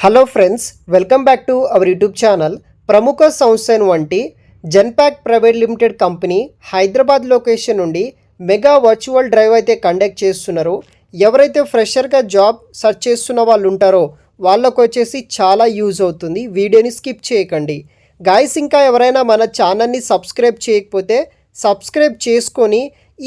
Hello friends, welcome back to our YouTube channel. ప్రముఖ సంస్థ వంటి Genpact private limited company Hyderabad location నుండి mega virtual drive అయితే conduct చేస్తున్నారు. ఎవరైతే ఫ్రెషర్గా జాబ్ సర్చ్ చేస్తున్న వాళ్ళు ఉంటారో వాళ్ళకు వచ్చేసి చాలా యూజ్ అవుతుంది. వీడియోని స్కిప్ చేయకండి గాయ్స్. ఇంకా ఎవరైనా మన ఛానల్ని సబ్స్క్రైబ్ చేయకపోతే సబ్స్క్రైబ్ చేసుకొని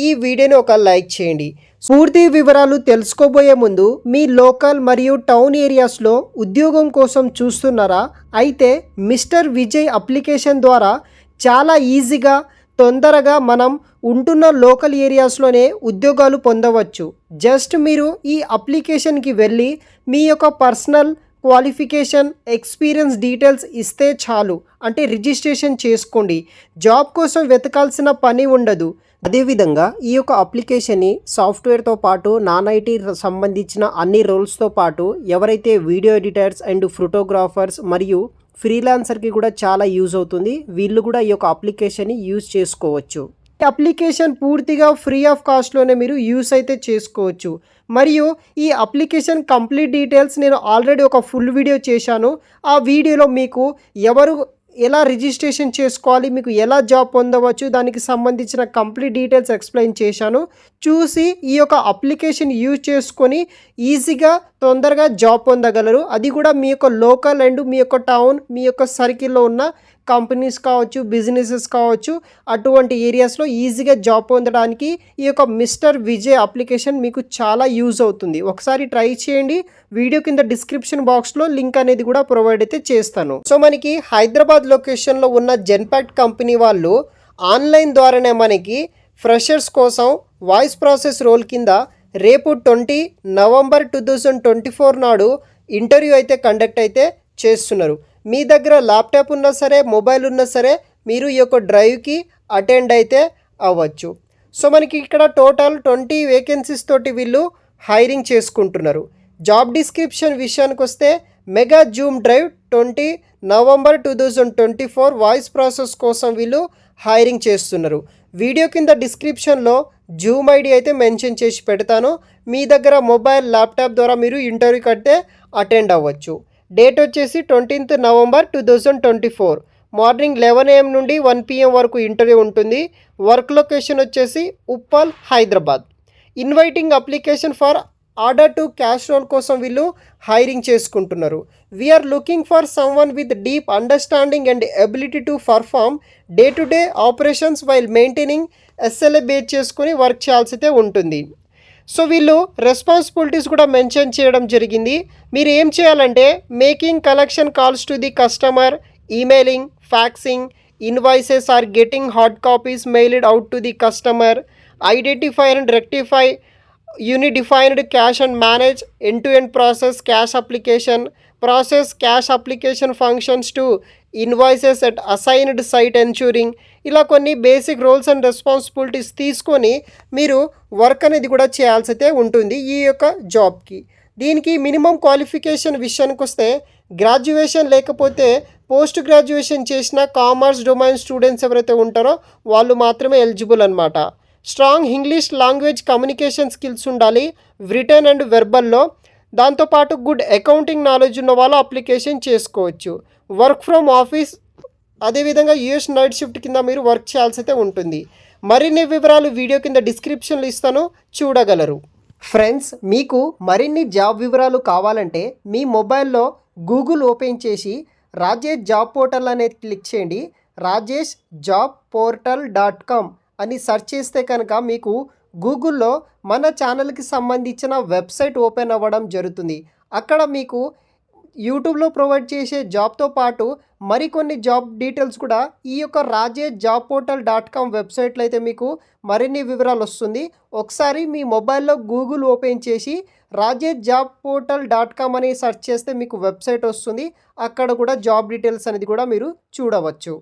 ఈ వీడియోని ఒక లైక్ చేయండి. పూర్తి వివరాలు తెలుసుకోబోయే ముందు మీ లోకల్ మరియు టౌన్ ఏరియాస్లో ఉద్యోగం కోసం చూస్తున్నారా? అయితే మిస్టర్ విజయ్ అప్లికేషన్ ద్వారా చాలా ఈజీగా తొందరగా మనం ఉంటున్న లోకల్ ఏరియాస్లోనే ఉద్యోగాలు పొందవచ్చు. జస్ట్ మీరు ఈ అప్లికేషన్కి వెళ్ళి మీ యొక్క పర్సనల్ క్వాలిఫికేషన్, ఎక్స్పీరియన్స్ డీటెయిల్స్ ఇస్తే చాలు. అంటే రిజిస్ట్రేషన్ చేసుకోండి. జాబ్ కోసం వెతకాల్సిన పని ఉండదు. అదేవిధంగా ఈ యొక్క అప్లికేషన్ని సాఫ్ట్వేర్తో పాటు నాన్ ఐటీ సంబంధించిన అన్ని రోల్స్తో పాటు ఎవరైతే వీడియో ఎడిటర్స్ అండ్ ఫోటోగ్రాఫర్స్ మరియు ఫ్రీలాన్సర్కి కూడా చాలా యూజ్ అవుతుంది. వీళ్ళు కూడా ఈ యొక్క అప్లికేషన్ని యూజ్ చేసుకోవచ్చు. ఈ అప్లికేషన్ పూర్తిగా ఫ్రీ ఆఫ్ కాస్ట్లోనే మీరు యూస్ అయితే చేసుకోవచ్చు. మరియు ఈ అప్లికేషన్ కంప్లీట్ డీటెయిల్స్ నేను ఆల్రెడీ ఒక ఫుల్ వీడియో చేశాను. ఆ వీడియోలో మీకు ఎలా రిజిస్ట్రేషన్ చేసుకోవాలి, మీకు ఎలా జాబ్ పొందవచ్చు, దానికి సంబంధించిన కంప్లీట్ డీటెయిల్స్ ఎక్స్ప్లెయిన్ చేశాను. చూసి ఈ యొక్క అప్లికేషన్ యూజ్ చేసుకొని ఈజీగా తొందరగా జాబ్ పొందగలరు. అది కూడా మీ యొక్క లోకల్ అండ్ మీ యొక్క టౌన్, మీ యొక్క సర్కిల్లో ఉన్న కంపెనీస్ కావచ్చు, బిజినెసెస్ కావచ్చు, అటువంటి ఏరియాస్లో ఈజీగా జాబ్ పొందడానికి ఈ యొక్క మిస్టర్ విజయ్ అప్లికేషన్ మీకు చాలా యూజ్ అవుతుంది. ఒకసారి ట్రై చేయండి. వీడియో కింద డిస్క్రిప్షన్ బాక్స్లో లింక్ అనేది కూడా ప్రొవైడ్ అయితే చేస్తాను. సో మనకి హైదరాబాద్ లొకేషన్లో ఉన్న జెన్పాక్ కంపెనీ వాళ్ళు ఆన్లైన్ ద్వారానే మనకి ఫ్రెషర్స్ కోసం వాయిస్ ప్రాసెస్ రోల్ కింద రేపు 20 నవంబర్ 2024 నాడు ఇంటర్వ్యూ అయితే కండక్ట్ అయితే చేస్తున్నారు. మీ దగ్గర ల్యాప్టాప్ ఉన్నా సరే, మొబైల్ ఉన్నా సరే మీరు ఈ యొక్క డ్రైవ్కి అటెండ్ అయితే అవ్వచ్చు. సో మనకి ఇక్కడ టోటల్ 20 వేకెన్సీస్ తోటి వీళ్ళు హైరింగ్ చేసుకుంటున్నారు. జాబ్ డిస్క్రిప్షన్ విషయానికి వస్తే mega Zoom drive 20 November 2024 voice process కోసం వీళ్ళు హైరింగ్ చేస్తున్నారు. వీడియో కింద డిస్క్రిప్షన్లో జూమ్ ఐడి అయితే మెన్షన్ చేసి పెడతాను. మీ దగ్గర మొబైల్, ల్యాప్టాప్ ద్వారా మీరు ఇంటర్వ్యూకి అయితే అటెండ్ అవ్వచ్చు. డేట్ వచ్చేసి 20 నవంబర్ 2024 మార్నింగ్ 11 AM నుండి 1 PM వరకు ఇంటర్వ్యూ ఉంటుంది. వర్క్ లొకేషన్ వచ్చేసి Uppal, Hyderabad. Inviting application for order to cash role కోసం వీళ్ళు హైరింగ్ చేసుకుంటున్నారు. We are looking for someone with deep understanding and ability to perform day to day operations while maintaining SLA base చేసుకొని work చేయాల్సి అయితే ఉంటుంది. So వీళ్ళు responsibilities కూడా మెన్షన్ చేయడం జరిగింది. మీరు ఏం చేయాలంటే making collection calls to the customer, emailing, faxing, invoices or getting hard copies mailed out to the customer, identify and rectify unidentified cash and manage end to end process cash application, process cash application functions to invoices at assigned site ensuring. ఇలా కొన్ని basic roles and responsibilities తీసుకొని మీరు work అనేది కూడా చేయాల్సి అయితే ఉంటుంది ఈ యొక్క జాబ్కి. దీనికి మినిమం క్వాలిఫికేషన్ విషయానికి వస్తే గ్రాడ్యుయేషన్ లేకపోతే పోస్ట్ గ్రాడ్యుయేషన్ చేసిన కామర్స్ డొమైన్ స్టూడెంట్స్ ఎవరైతే ఉంటారో వాళ్ళు మాత్రమే ఎలిజిబుల్ అనమాట. Strong English language communication skills ఉండాలి రిటర్న్ అండ్ వెర్బల్లో. దాంతోపాటు గుడ్ అకౌంటింగ్ నాలెడ్జ్ ఉన్న వాళ్ళు అప్లికేషన్ చేసుకోవచ్చు. వర్క్ ఫ్రమ్ ఆఫీస్, అదేవిధంగా US నైట్ షిఫ్ట్ కింద మీరు వర్క్ చేయాల్సి అయితే ఉంటుంది. మరిన్ని వివరాలు వీడియో కింద డిస్క్రిప్షన్లో ఇస్తాను, చూడగలరు. ఫ్రెండ్స్, మీకు మరిన్ని జాబ్ వివరాలు కావాలంటే మీ మొబైల్లో గూగుల్ ఓపెన్ చేసి రాజేష్ జాబ్ పోర్టల్ అనేది క్లిక్ చేయండి. రాజేష్ జాబ్ పోర్టల్.com అని సెర్చ్ చేస్తే కనుక మీకు గూగుల్లో మన ఛానల్కి సంబంధించిన వెబ్సైట్ ఓపెన్ అవ్వడం జరుగుతుంది. అక్కడ మీకు యూట్యూబ్లో ప్రొవైడ్ చేసే జాబ్తో పాటు మరికొన్ని జాబ్ డీటెయిల్స్ కూడా ఈ యొక్క రాజేష్ జాబ్ పోర్టల్.com వెబ్సైట్లో అయితే మీకు మరిన్ని వివరాలు వస్తుంది. ఒకసారి మీ మొబైల్లో గూగుల్ ఓపెన్ చేసి రాజేష్ జాబ్ పోర్టల్.com అని సెర్చ్ చేస్తే మీకు వెబ్సైట్ వస్తుంది. అక్కడ కూడా జాబ్ డీటెయిల్స్ అనేది కూడా మీరు చూడవచ్చు.